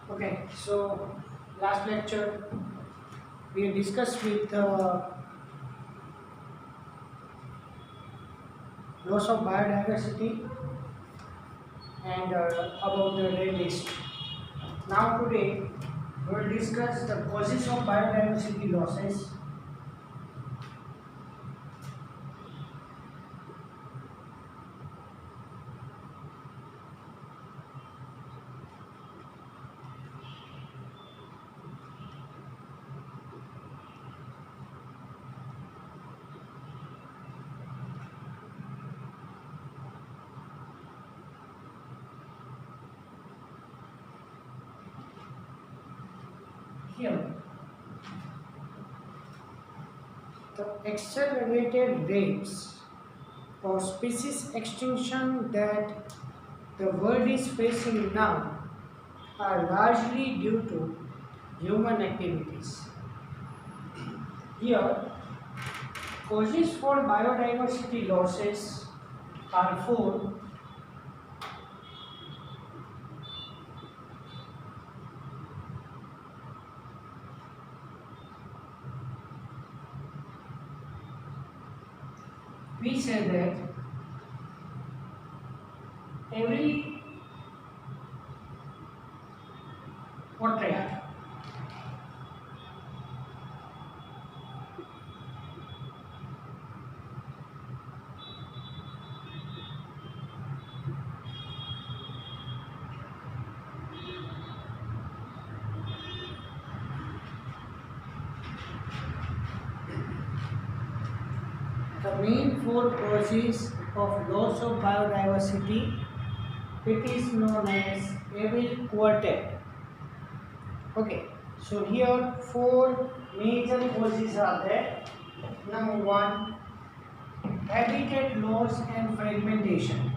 Okay, so last lecture we discussed with loss of biodiversity and about the red list. Now today we will discuss the causes of biodiversity losses. Here, the accelerated rates of species extinction that the world is facing now are largely due to human activities. Here, causes for biodiversity losses are four. We say that every portrait the main four causes of loss of biodiversity, it is known as Abel quartet. Okay, so here four major causes are there. Number one, habitat loss and fragmentation.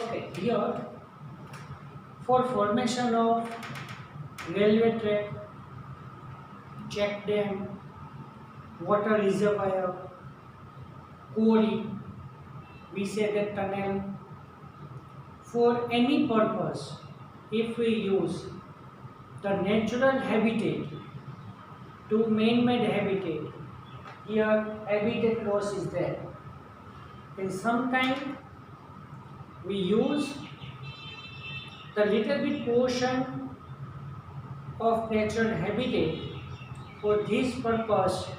Okay, here for formation of railway track, check dam, water reservoir, quarry, we say that tunnel, for any purpose, if we use the natural habitat to man-made habitat, here habitat loss is there. And sometimes we use the little bit portion of natural habitat for this purpose.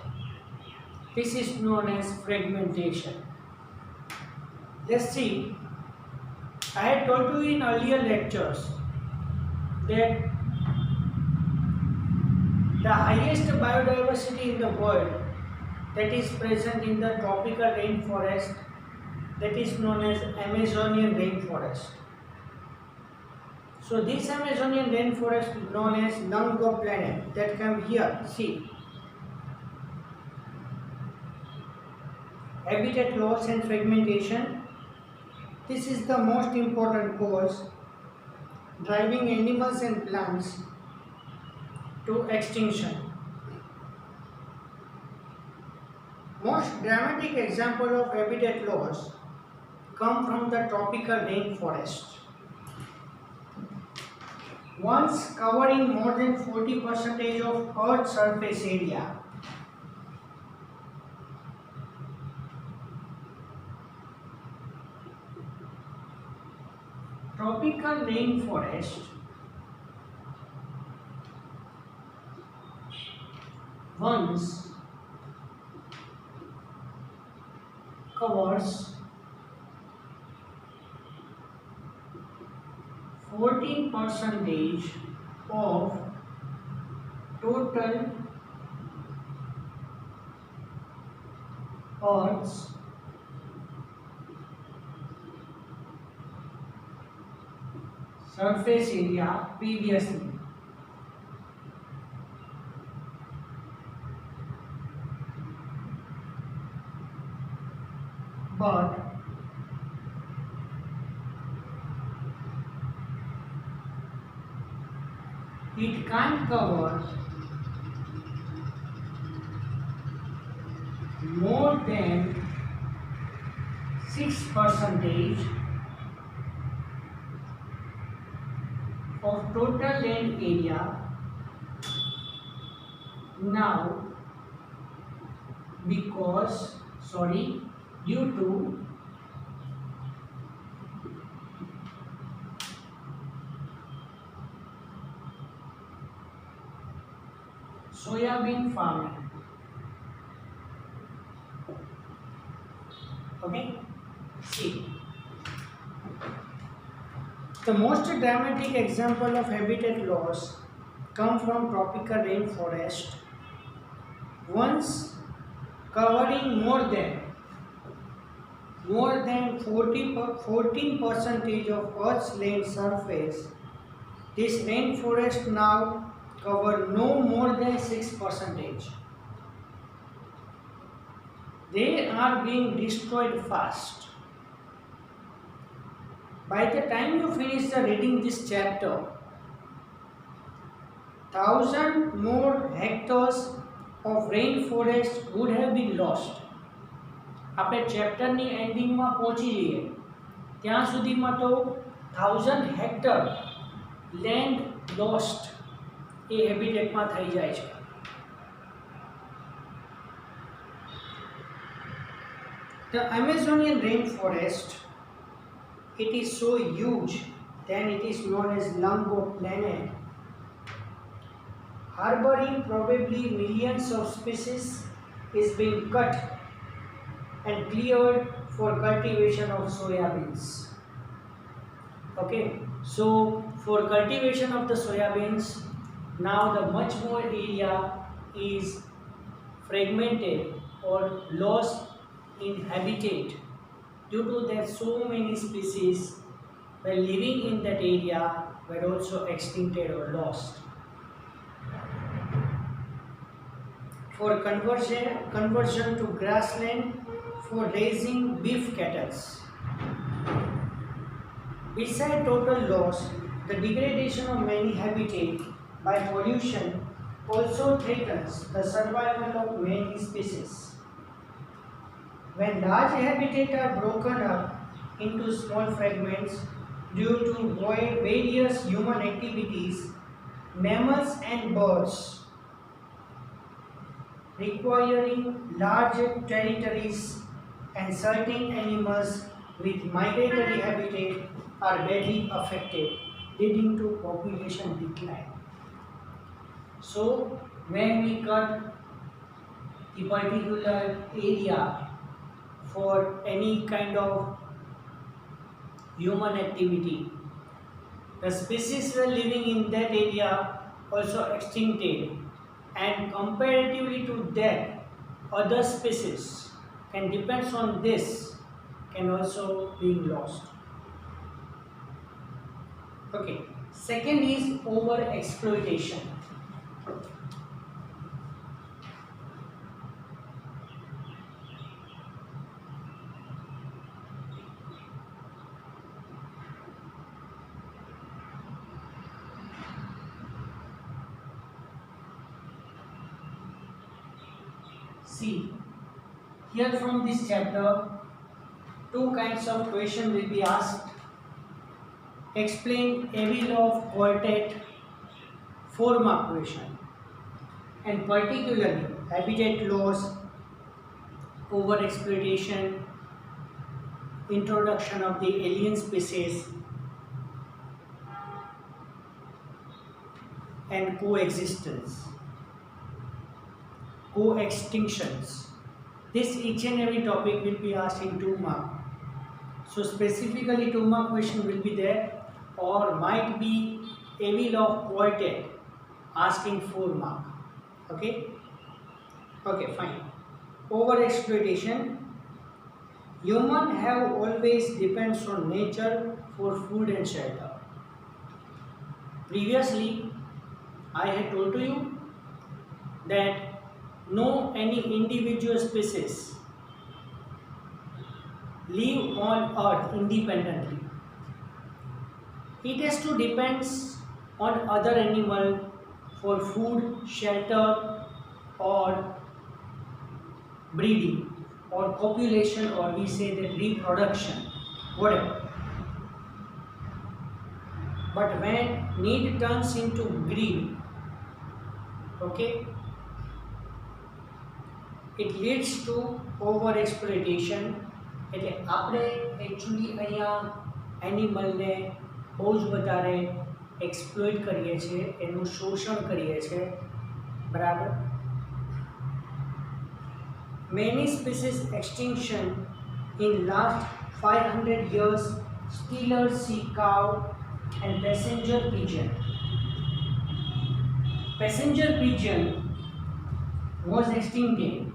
This is known as fragmentation. Let's see. I had told you in earlier lectures that the highest biodiversity in the world that is present in the tropical rainforest, that is known as Amazonian rainforest. So this Amazonian rainforest is known as lung of planet, that come here, see. Habitat loss and fragmentation. This is the most important cause driving animals and plants to extinction. Most dramatic example of habitat loss come from the tropical rainforest. Once covering more than 40% of Earth's surface area, tropical rainforest once covers 14% of total Earth's surface area previously. it can't cover more than 6% of total land area. Now, due to soybean farming. Okay, see, the most dramatic example of habitat loss come from tropical rainforest, once covering more than 14% of Earth's land surface. This rainforest now cover no more than 6%. They are being destroyed fast. By the time you finish the reading this chapter, 1,000 more hectares of rainforest would have been lost. આપણે ચેપ્ટરની એન્ડિંગમાં પહોંચી જઈએ ત્યાં સુધીમાં તો 1000 hectare land lost એ હેબિટેટમાં થઈ જાય છે. The Amazonian rainforest, it is so huge that it is known as lung of planet, harboring probably millions of species, is being cut and cleared for cultivation of soybeans. Okay, so for cultivation of the soybeans, now the much more area is fragmented or lost in habitat due to that so many species were living in that area were also extincted or lost. For conversion to grassland for raising beef cattle. Besides total loss, the degradation of many habitat by pollution also threatens the survival of many species. When large habitats are broken up into small fragments due to various human activities, mammals and birds requiring large territories and certain animals with migratory habitat are badly affected, leading to population decline. So, when we cut the particular area for any kind of human activity, the species were living in that area also extincted, and comparatively to that, other species can depends on this can also be lost. Okay, second is over exploitation. See, here from this chapter, two kinds of questions will be asked. Explain every law of quartet, 4-mark question, and particularly habitat loss, overexploitation, introduction of the alien species, and coexistence. Co-extinctions. This each and every topic will be asked in 2 mark. So specifically 2 mark question will be there, or might be every law of quartet asking 4 mark. Okay, fine. Over-exploitation. Human have always depends on nature for food and shelter. Previously I had told to you that no any individual species live on earth independently. It has to depends on other animal for food, shelter, or breeding, or copulation, or we say that reproduction, whatever. But when need turns into greed, okay, it leads to over exploitation. એટલે આપણે actually અહીંયા એનિમલને બહુ જ વધારે exploit કરીએ છીએ, એનું શોષણ કરીએ છીએ, બરાબર. Many species extinction in last 500 years, steeler sea cow and passenger pigeon. Passenger pigeon was extincted.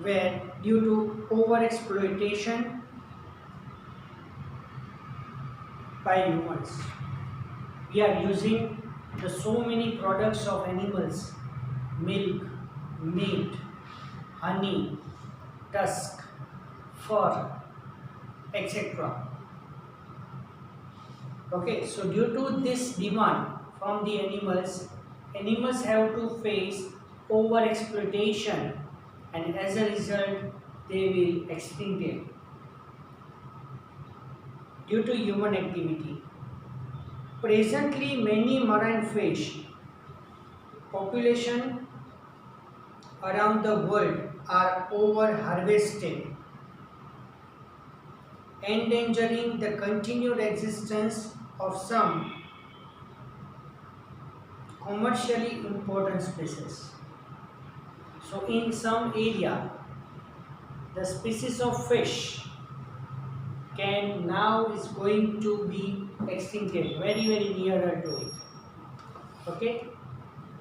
Where due to overexploitation by humans, we are using the so many products of animals: milk, meat, honey, tusk, fur, etc. Okay, so due to this demand from the animals, animals have to face overexploitation, and as a result they will extinct due to human activity. Presently many marine fish population around the world are over harvested, endangering the continued existence of some commercially important species. So in some area, the species of fish can now is going to be extincted, very nearer to it. Okay,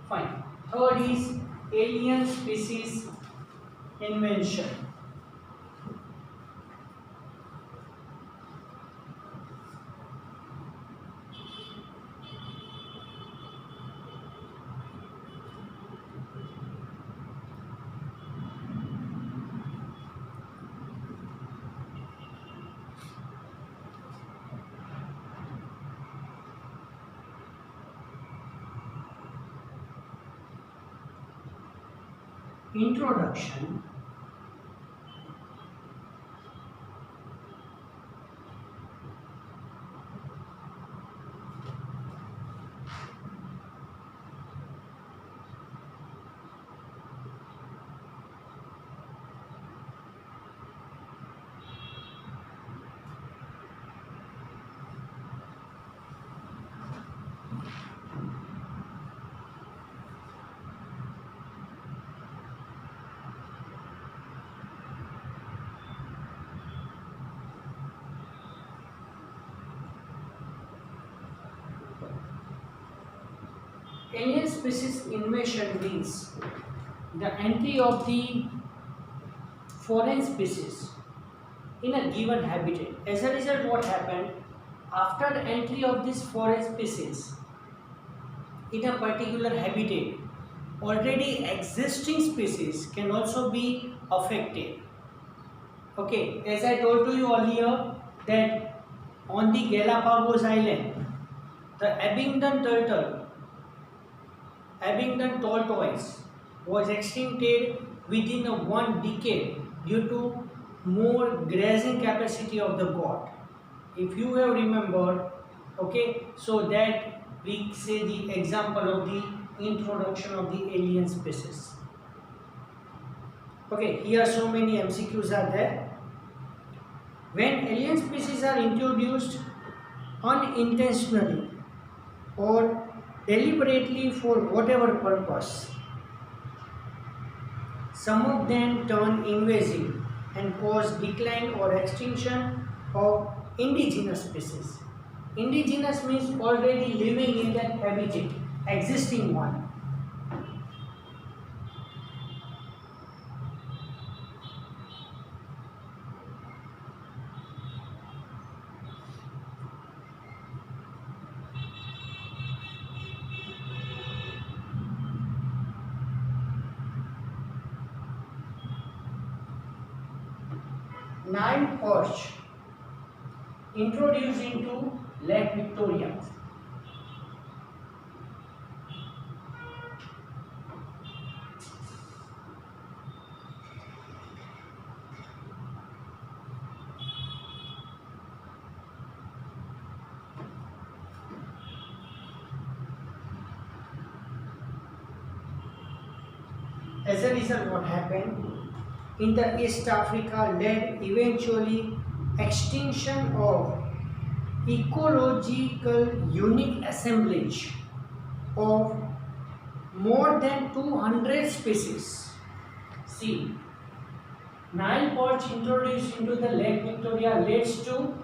fine. Third is alien species invention. Introduction. Alien species invasion means the entry of the foreign species in a given habitat. As a result, what happened after the entry of this foreign species in a particular habitat, already existing species can also be affected. Okay, as I told to you earlier that on the Galapagos Island, the Abingdon tortoise was extincted within a 1 decade due to more grazing capacity of the goat. If you have remembered, okay, so that we say the example of the introduction of the alien species. Okay, here so many MCQs are there. When alien species are introduced, unintentionally or deliberately for whatever purpose. Some of them turn invasive and cause decline or extinction of indigenous species. Indigenous means already living in that habitat, existing one. Nile perch introduced into Lake Victoria. As a result, what happened in the East Africa led eventually extinction of ecological unique assemblage of more than 200 species. See, Nile perch introduced into the Lake Victoria leads to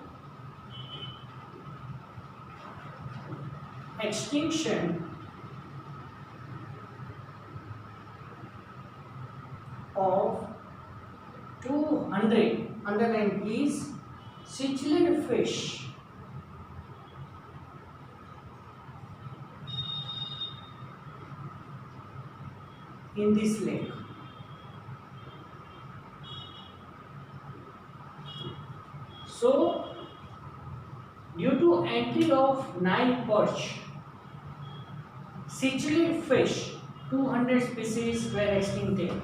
extinction of 200, underline please, cichlid fish in this lake. So, due to entry of Nile perch, cichlid fish, 200 species were extincted.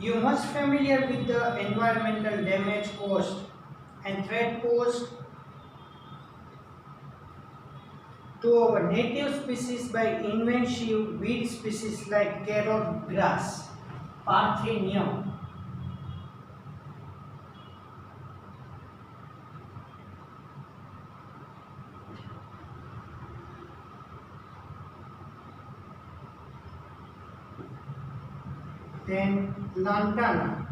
You must familiar with the environmental damage caused and threat posed to our native species by invasive weed species like carrot grass, Parthenium. Then lantana.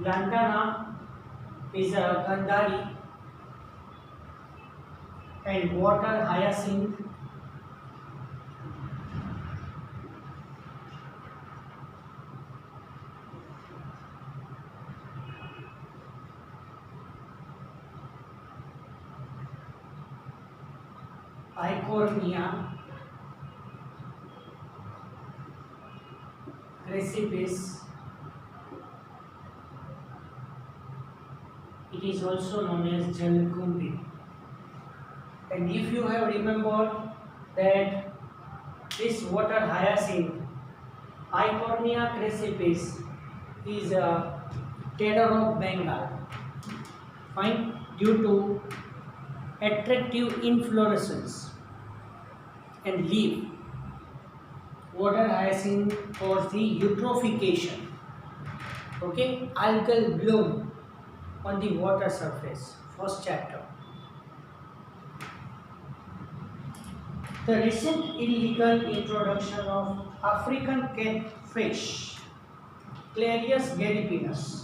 Lantana is a Gandhari and water hyacinth. Eichhornia crassipes. It is also known as Jalkumbi. And if you have remembered that this water hyacinth, Eichhornia crassipes, is a terror of Bengal. Fine, due to attractive inflorescence and leaf. Water hyacinth cause the eutrophication. Okay, algal bloom on the water surface. First chapter. The recent illegal introduction of African catfish, Clarius gariepinus.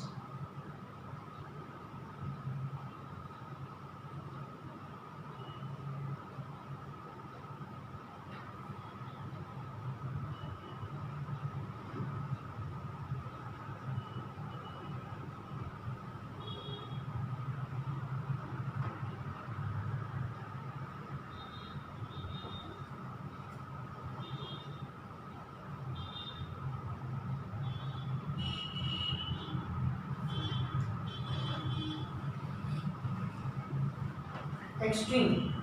Extreme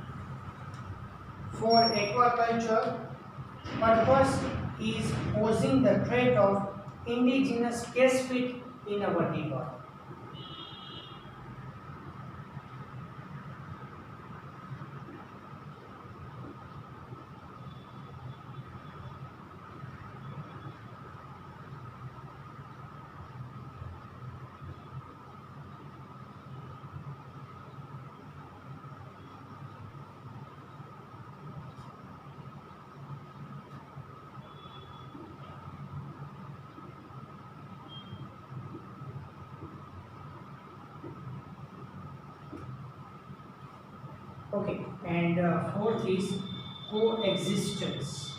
for aquaculture purpose is posing the threat of indigenous case-fit in our river. Okay, and fourth is coexistence.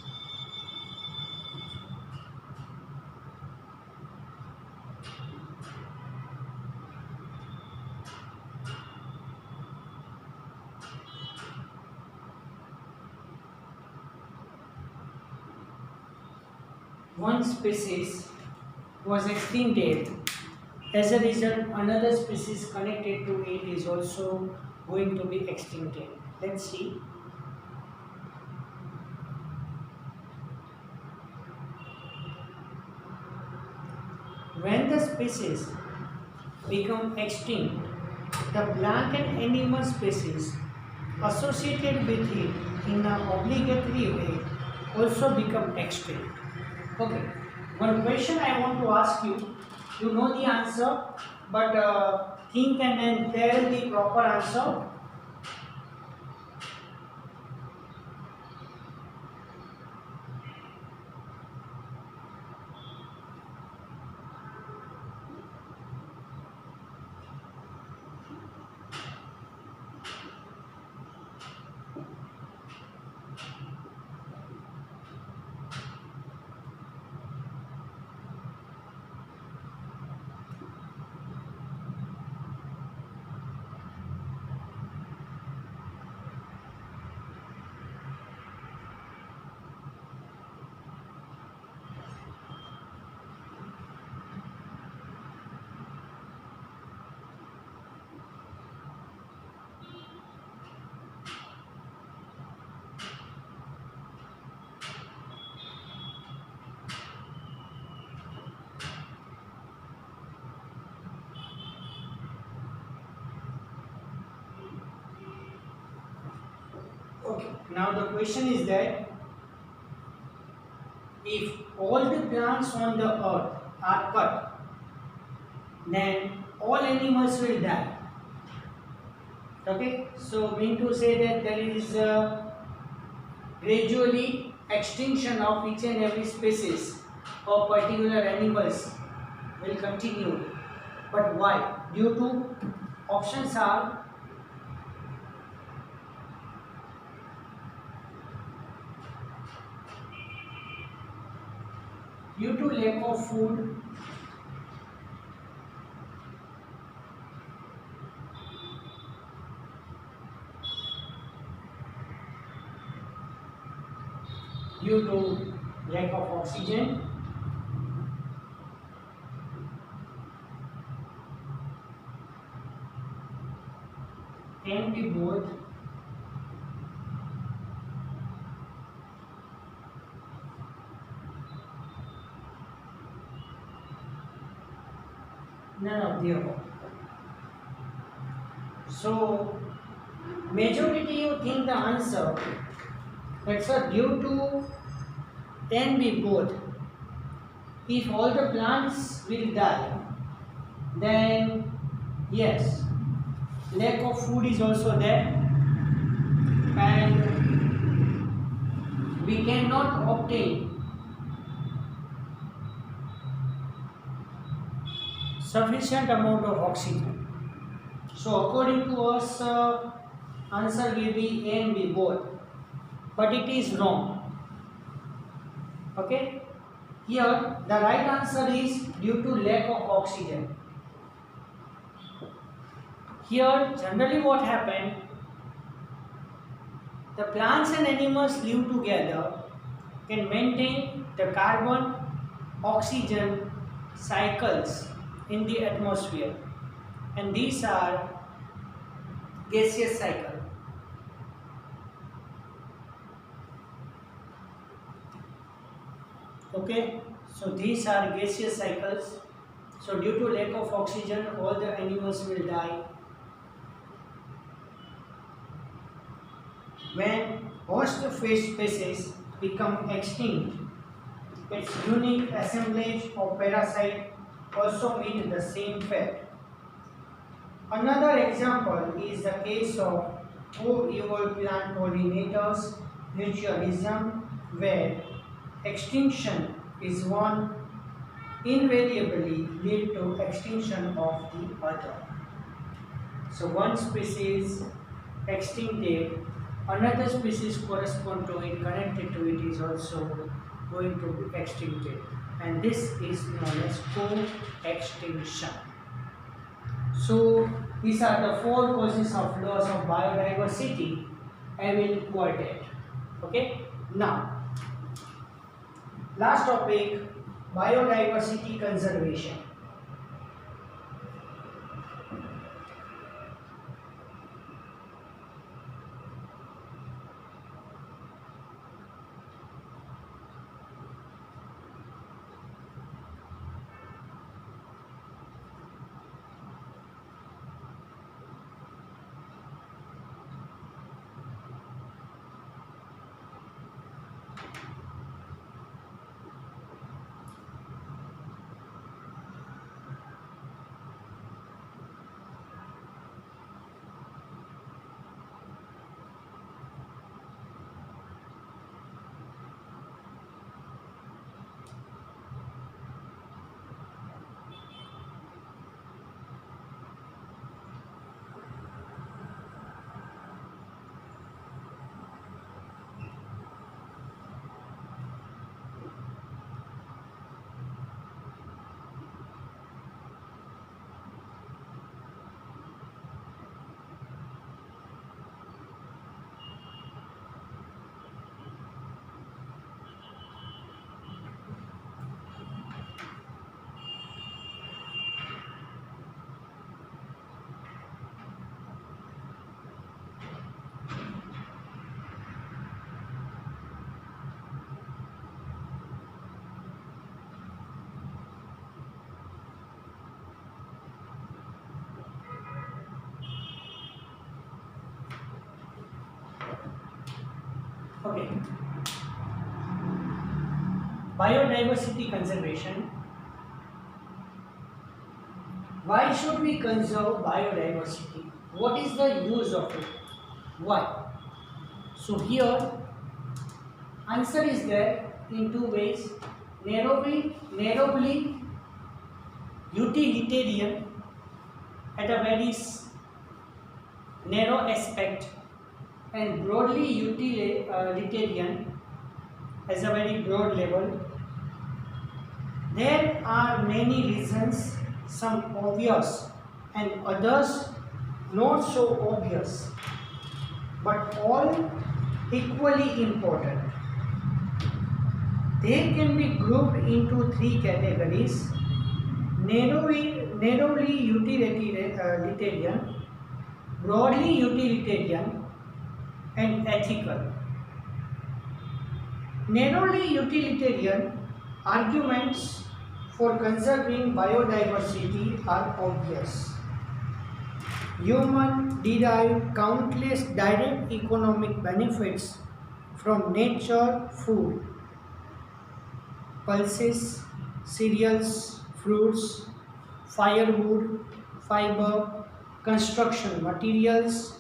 One species was extincted. As a result, another species connected to it is also going to be extincted. Let's see. When the species become extinct, the plant and animal species associated with it in an obligatory way also become extinct. Okay, one question I want to ask you, you know the answer, but think and then tell the proper answer. Okay, now the question is that if all the plants on the earth are cut, then all animals will die. Okay, so mean to say that there is gradually extinction of each and every species of particular animals will continue. But why? Due to options are due to lack of food, due to lack of oxygen, can be both. None of the above. So, majority you think the answer that's due to can be both. If all the plants will die, then yes, lack of food is also there, and we cannot obtain sufficient amount of oxygen. So according to us, answer will be A and B both, but it is wrong. Okay, here the right answer is due to lack of oxygen. Here generally what happened, the plants and animals live together, can maintain the carbon oxygen cycles in the atmosphere, and these are gaseous cycle. Okay, so these are gaseous cycles. So due to lack of oxygen, all the animals will die. When host fish species become extinct, its unique assemblage of parasite also meet the same fate. Another example is the case of co-evolved plant pollinators mutualism, where extinction is one invariably lead to extinction of the other. So one species extincted, another species correspond to it, connected to it, is also going to be extincted, and this is known as co-extinction. So these are the four causes of loss of biodiversity I will quote. Okay, now last topic, biodiversity conservation. Okay, biodiversity conservation. Why should we conserve biodiversity? What is the use of it? Why? So here answer is there in two ways: narrowly utilitarian at a very narrow aspect, and broadly utilitarian as a very broad level. There are many reasons, some obvious and others not so obvious, but all equally important. They can be grouped into three categories: narrowly utilitarian, broadly utilitarian, and ethical. Narrowly utilitarian arguments for conserving biodiversity are obvious. Humans derive countless direct economic benefits from nature: food, pulses, cereals, fruits, firewood, fiber, construction materials,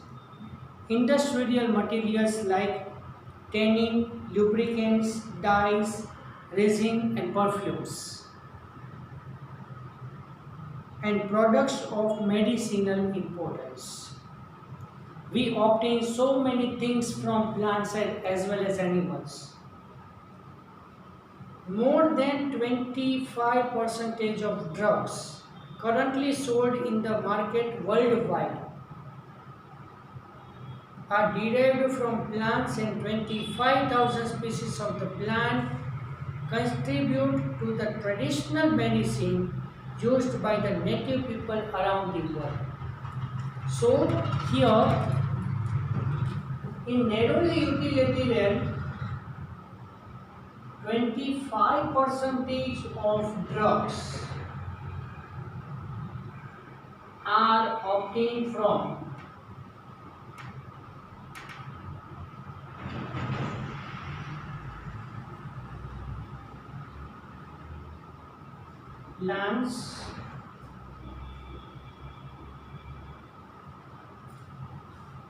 industrial materials like tanning, lubricants, dyes, resin, and perfumes, and products of medicinal importance. We obtain so many things from plants as well as animals. More than 25% of drugs currently sold in the market worldwide are derived from plants, and 25,000 species of the plant contribute to the traditional medicine used by the native people around the world. So here in narrowly utilitarian, 25% of drugs are obtained from plants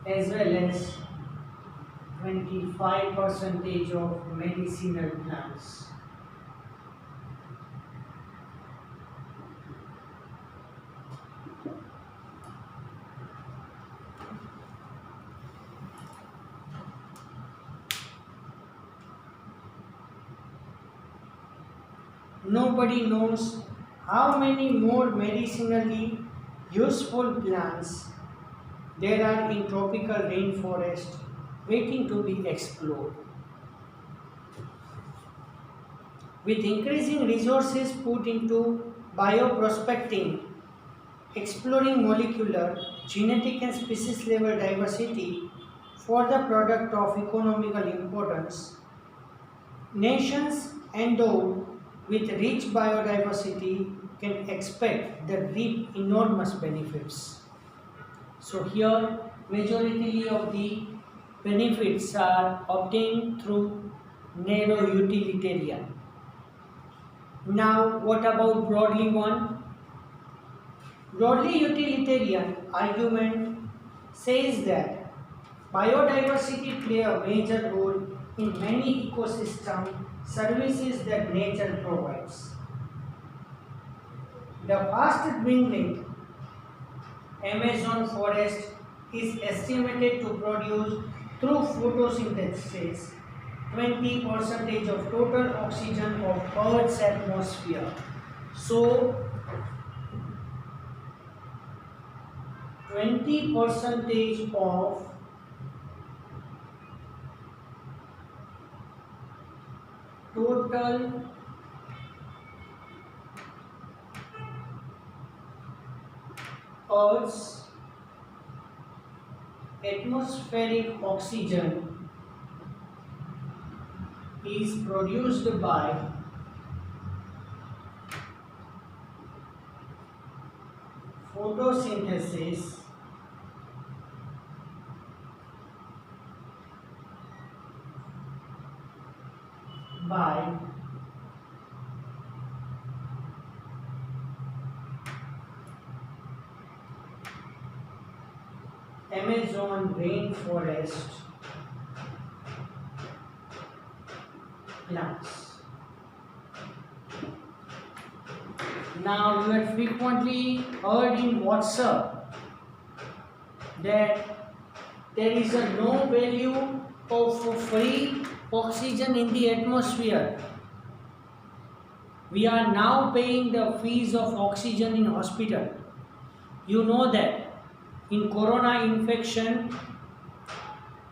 as well as 25% of medicinal plants. nobody knows how many more medicinally useful plants there are in tropical rainforest waiting to be explored. With increasing resources put into bioprospecting, exploring molecular, genetic and species level diversity for the product of economical importance, nations endowed with rich biodiversity can expect the reap enormous benefits. So here majority of the benefits are obtained through narrow utilitarian. Now what about broadly one? Broadly utilitarian argument says that biodiversity play a major role in many ecosystem services that nature provides. The fast dwindling Amazon forest is estimated to produce through photosynthesis 20% of total oxygen of Earth's atmosphere. So 20% of total Earth's atmospheric oxygen is produced by photosynthesis by Amazon rainforest plants. Now you have frequently heard in WhatsApp that there is a no value of free oxygen in the atmosphere. We are now paying the fees of oxygen in hospital. You know that in corona infection,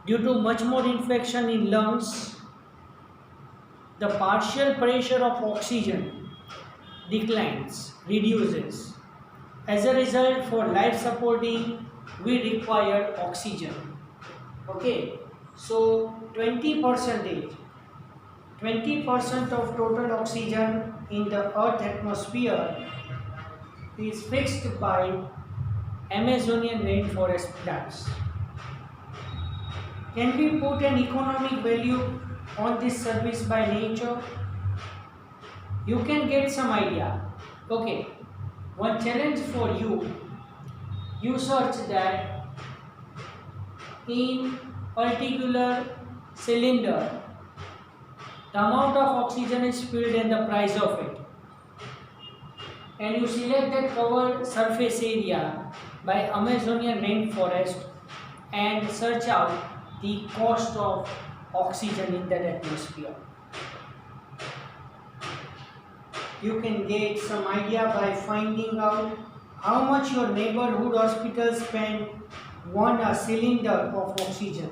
due to much more infection in lungs, the partial pressure of oxygen declines, reduces. As a result, for life supporting, we require oxygen. Okay, so 20% of total oxygen in the Earth atmosphere is fixed by Amazonian rainforest plants. Can we put an economic value on this service by nature? You can get some idea. Okay, one challenge for you. You search that in particular cylinder, the amount of oxygen is filled and the price of it. And you select that covered surface area by Amazonian rainforest and search out the cost of oxygen in that atmosphere. You can get some idea by finding out how much your neighborhood hospital spend on a cylinder of oxygen.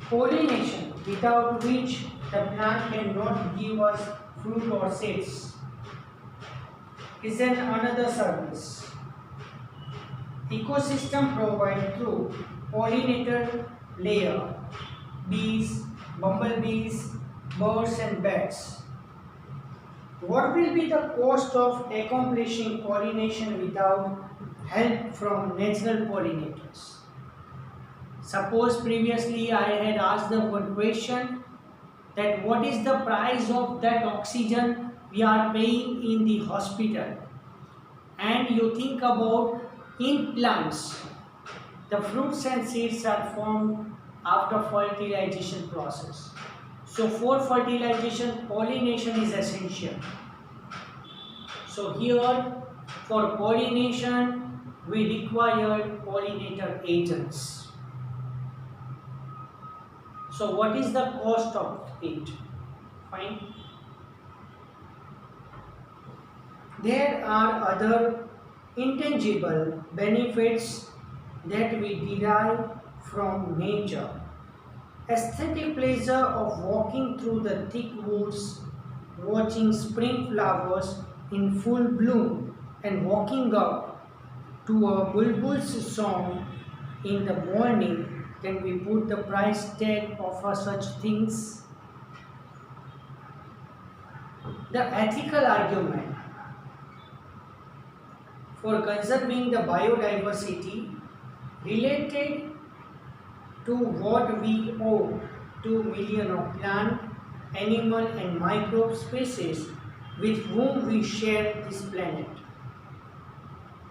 Pollination, without which the plant cannot give us fruit or seeds, is another service. Ecosystem provided through pollinator layer, bees, bumblebees, birds and bats. What will be the cost of accomplishing pollination without help from natural pollinators? Suppose previously I had asked the one question that what is the price of that oxygen we are paying in the hospital, and you think about in plants, the fruits and seeds are formed after fertilization process. So for fertilization, pollination is essential. So here for pollination, we require pollinator agents. So what is the cost of it? Fine. There are other intangible benefits that we derive from nature. Aesthetic pleasure of walking through the thick woods, watching spring flowers in full bloom, and walking up to a bulbul's song in the morning. Can we put the price tag of such things? The ethical argument for conserving the biodiversity related to what we owe to millions of plant, animal and microbe species with whom we share this planet.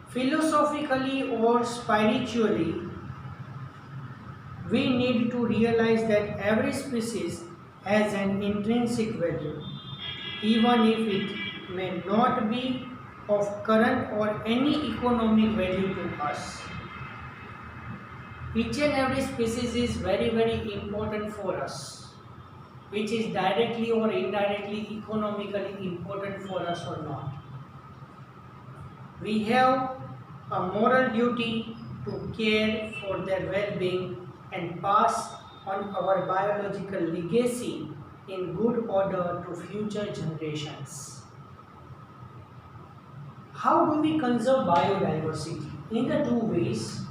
Philosophically or spiritually, we need to realize that every species has an intrinsic value, even if it may not be of current or any economic value to us. Each and every species is very important for us, which is directly or indirectly economically important for us or not. We have a moral duty to care for their well-being and pass on our biological legacy in good order to future generations. How do we conserve biodiversity? In the two ways.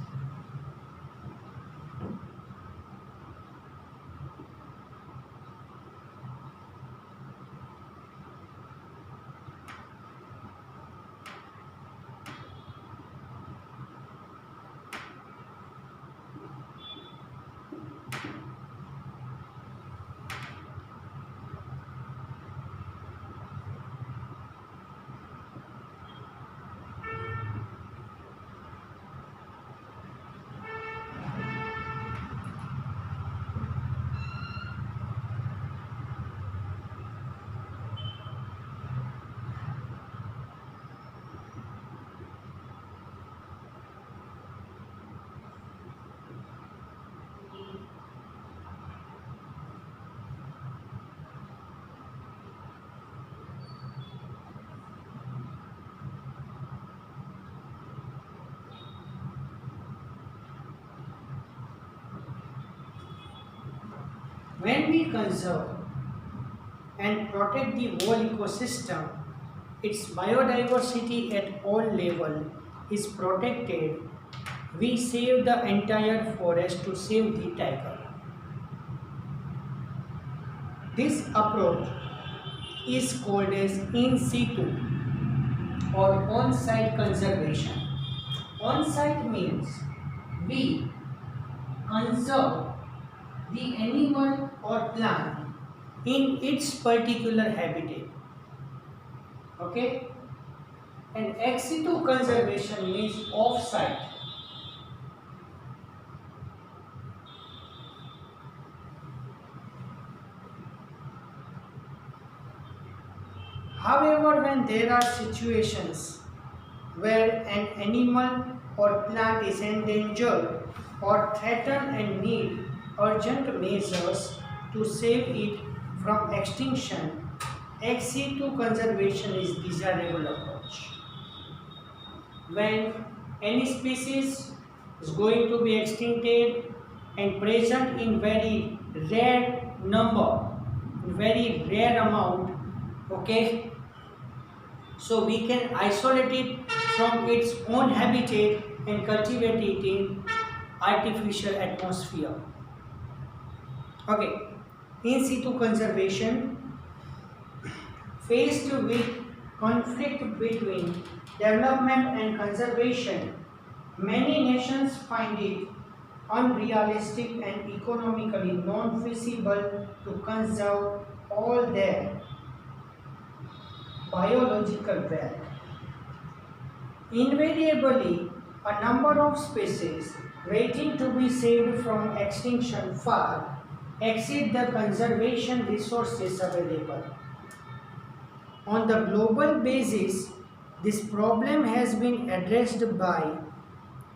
When we conserve and protect the whole ecosystem, its biodiversity at all levels is protected. We save the entire forest to save the tiger. This approach is called as in situ or on-site conservation. On-site means we conserve the animal or plant in its particular habitat. Okay? And ex situ conservation means off-site. However, when there are situations where an animal or plant is endangered or threatened and need urgent measures to save it from extinction, ex situ conservation is desirable approach. When any species is going to be extincted and present in very rare number, very rare amount, okay, so we can isolate it from its own habitat and cultivate it in artificial atmosphere. Okay, in situ conservation, faced with conflict between development and conservation, many nations find it unrealistic and economically non-feasible to conserve all their biological wealth. Invariably, a number of species waiting to be saved from extinction far exceed the conservation resources available. On the global basis, this problem has been addressed by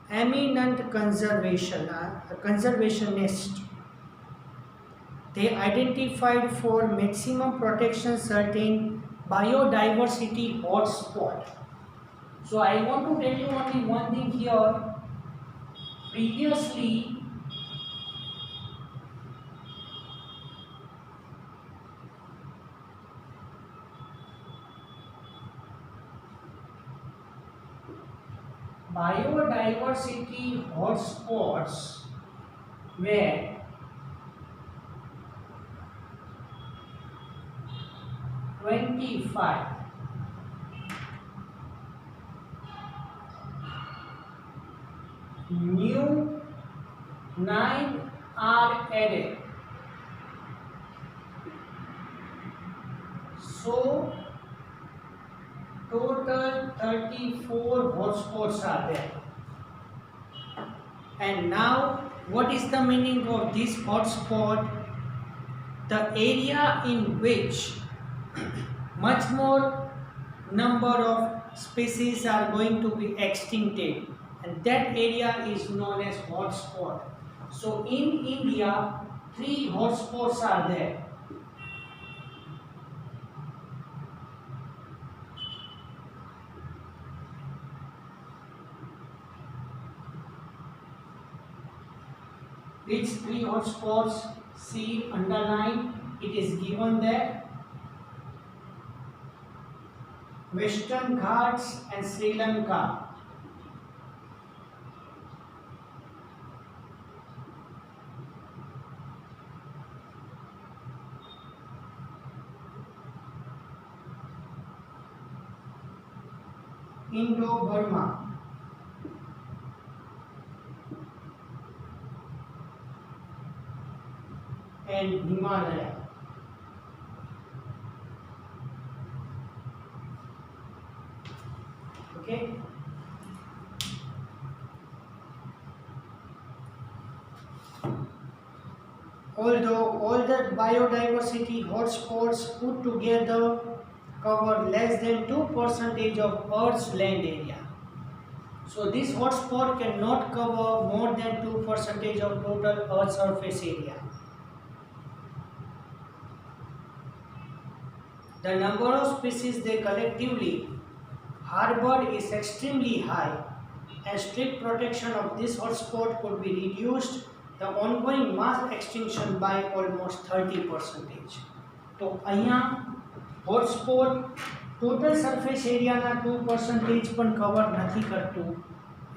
eminent conservationists. They identified for maximum protection certain biodiversity hotspot. So I want to tell you only one thing here. Previously, biodiversity hotspots were (25). New 9 are added. So total 34 hotspots are there. And now what is the meaning of this hotspot? The area in which much more number of species are going to be extincted, and that area is known as hotspot. So in India, 3 hotspots are there. Which 3 hotspots? See, underline, it is given there. Western Ghats and Sri Lanka. Indo-Burma. And Himalaya. Okay. Although all the biodiversity hotspots put together cover less than 2% of Earth's land area. So this hotspot cannot cover more than 2% of total Earth surface area. The number of species they collectively harbor is extremely high, and strict protection of this hotspot could be reduced the ongoing mass extinction by almost 30%. તો અહીંયા hotspot total surface એરિયાના 2% પણ cover નથી કરતું.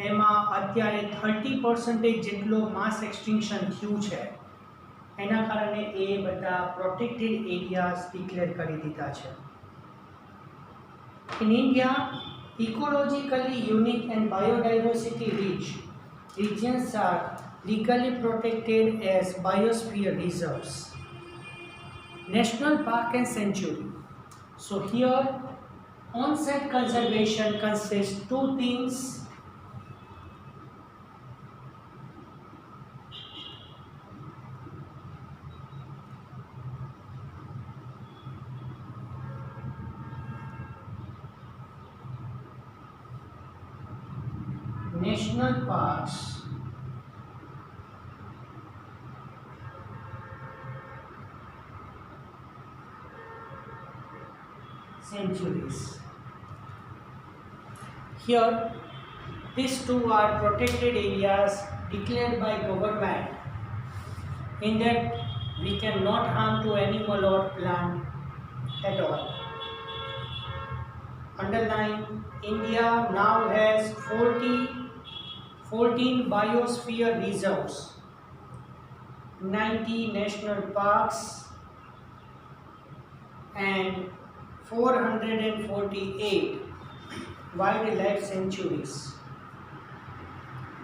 એમાં અત્યારે 30% જેટલો માસ extinction થયું છે, એના કારણે એ બધા પ્રોટેક્ટેડ એરિયાઝ ડિક્લેર કરી દીધા છે. In India, ecologically unique and biodiversity rich regions are legally protected as biosphere reserves, national park and sanctuary. So here, on-site conservation consists 2 things. National parks sanctuaries. Here, these 2 are protected areas declared by government, in that we cannot harm to animal or plant at all. Underline, India now has 14 biosphere reserves, 90 national parks and 448 wildlife sanctuaries.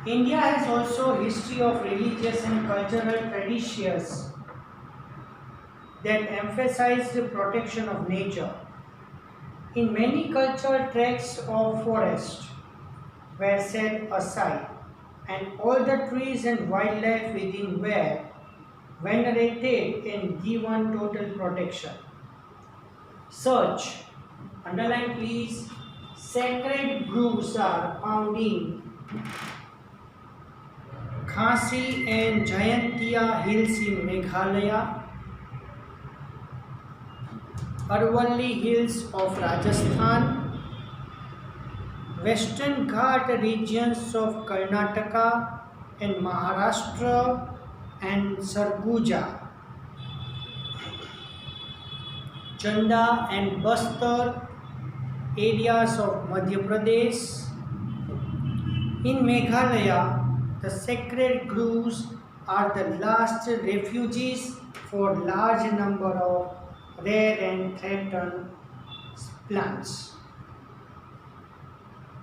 India has also a history of religious and cultural traditions that emphasize the protection of nature. In many cultural tracts of forest were set aside, and all the trees and wildlife within were venerated and given total protection. Such, underline please, sacred groves are found in Khasi and Jayantia hills in Meghalaya, Aravalli Hills of Rajasthan, Western Ghat regions of Karnataka and Maharashtra and Sarguja, Chanda and Bastar areas of Madhya Pradesh. In Meghalaya, the sacred groves are the last refuges for large number of rare and threatened plants.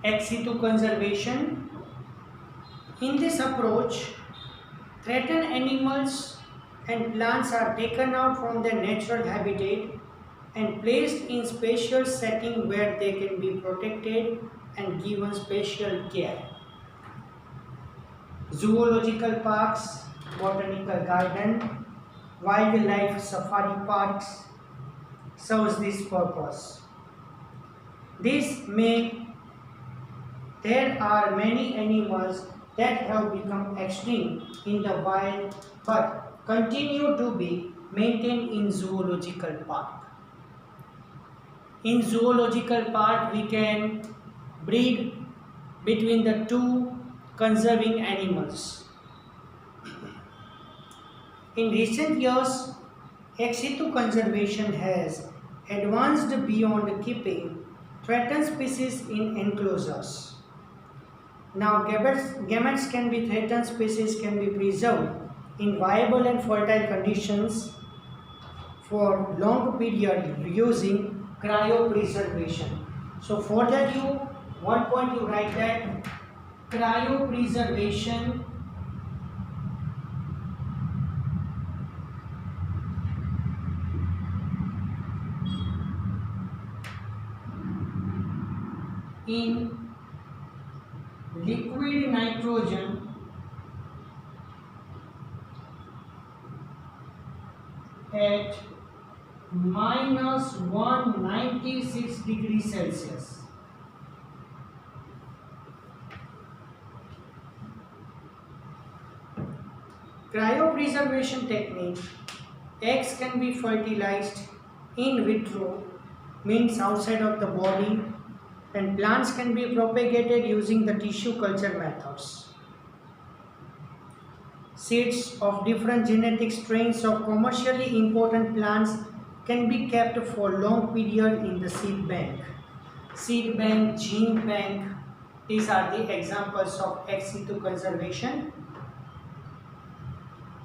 Ex situ conservation. In this approach, threatened animals and plants are taken out from their natural habitat and placed in special setting where they can be protected and given special care. Zoological parks, botanical garden, wildlife safari parks serves this purpose. There are many animals that have become extinct in the wild but continue to be maintained in zoological park. In zoological park, we can breed between the two conserving animals. In recent years, ex situ conservation has advanced beyond keeping threatened species in enclosures. Now, gametes can be threatened species can be preserved in viable and fertile conditions for long period using cryopreservation. So for that one point you write that cryopreservation in liquid nitrogen at minus 196 degrees Celsius. Cryopreservation technique. Eggs can be fertilized in vitro, means outside of the body, and plants can be propagated using the tissue culture methods. Seeds of different genetic strains of commercially important plants can be kept for long period in the seed bank. Seed bank, gene bank, these are the examples of ex situ conservation.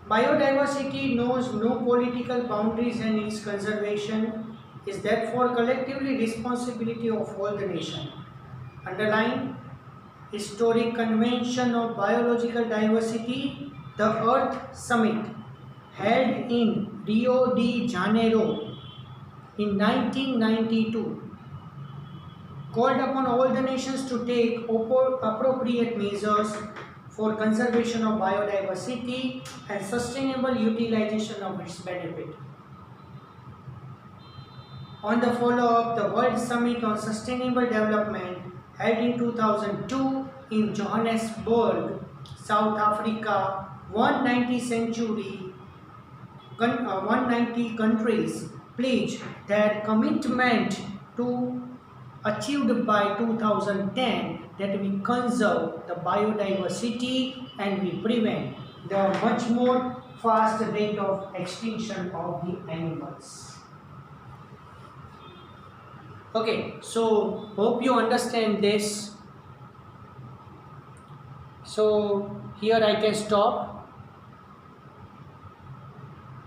Biodiversity knows no political boundaries and its conservation is therefore collectively responsibility of all the nation. Underline historic convention of biological diversity, the Earth Summit held in Rio de Janeiro in 1992 called upon all the nations to take appropriate measures for conservation of biodiversity and sustainable utilization of its benefit. On the follow-up, the World Summit on Sustainable Development held in 2002 in Johannesburg, South Africa, 190 countries pledged their commitment to achieved by 2010 that we conserve the biodiversity and we prevent the much more fast rate of extinction of the animals. Okay, so hope you understand this. So here I can stop.